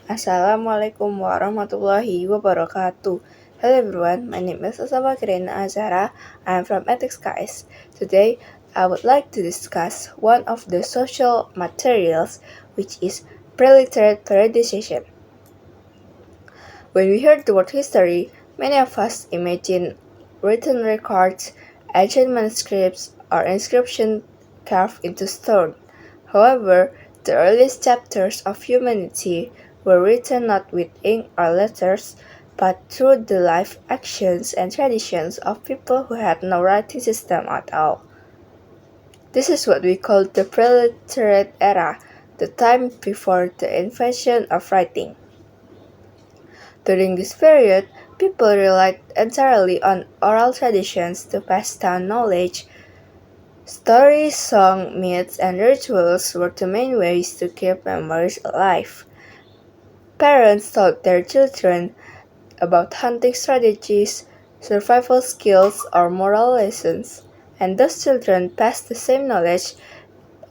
Assalamualaikum warahmatullahi wabarakatuh. Hello everyone, my name is Asaba Kirena Azara. I am from Ethics Guys. Today, I would like to discuss one of the social materials, which is preliterate periodization. When we hear the word history, many of us imagine written records, ancient manuscripts, or inscriptions carved into stone. However, the earliest chapters of humanity were written not with ink or letters, but through the life, actions, and traditions of people who had no writing system at all. This is what we call the preliterate era, the time before the invention of writing. During this period, people relied entirely on oral traditions to pass down knowledge. Stories, songs, myths, and rituals were the main ways to keep memories alive. Parents taught their children about hunting strategies, survival skills, or moral lessons, and those children passed the same knowledge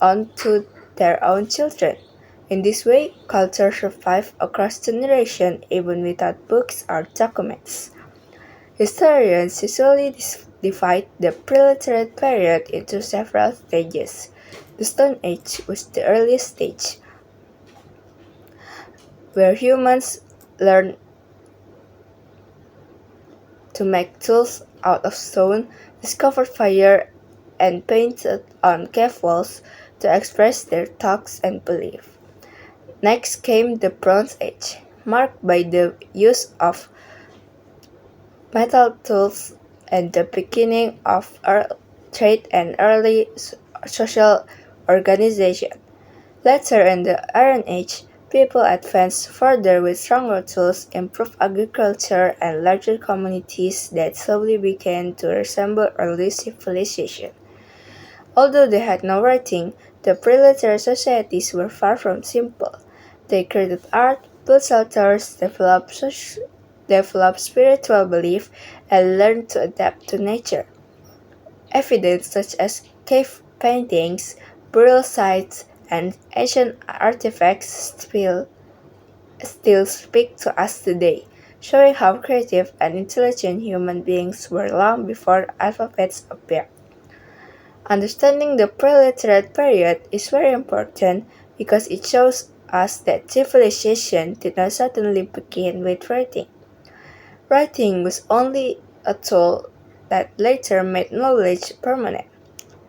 on to their own children. In this way, culture survived across generations even without books or documents. Historians usually divide the preliterate period into several stages. The Stone Age was the earliest stage, where humans learned to make tools out of stone, discovered fire, and painted on cave walls to express their thoughts and beliefs. Next came the Bronze Age, marked by the use of metal tools and the beginning of trade and early social organization. Later in the Iron Age, people advanced further with stronger tools, improved agriculture, and larger communities that slowly began to resemble early civilization. Although they had no writing, the pre-literate societies were far from simple. They created art, built shelters, developed spiritual belief, and learned to adapt to nature. Evidence such as cave paintings, burial sites, and ancient artifacts still speak to us today, showing how creative and intelligent human beings were long before alphabets appeared. Understanding the pre-literate period is very important because it shows us that civilization did not suddenly begin with writing. Writing was only a tool that later made knowledge permanent.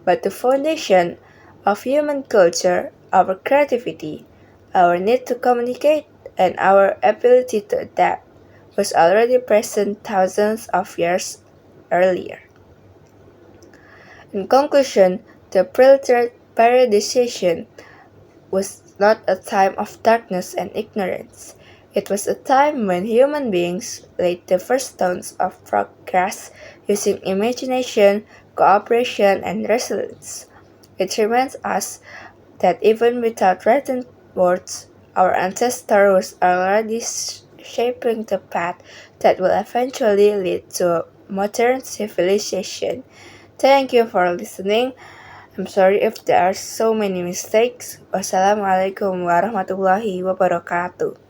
But the foundation of human culture, our creativity, our need to communicate, and our ability to adapt was already present thousands of years earlier. In conclusion, the pre-literate periodization was not a time of darkness and ignorance. It was a time when human beings laid the first stones of progress using imagination, cooperation, and resilience. It reminds us that even without written words, our ancestors were already shaping the path that will eventually lead to modern civilization. Thank you for listening. I'm sorry if there are so many mistakes. Wassalamualaikum warahmatullahi wabarakatuh.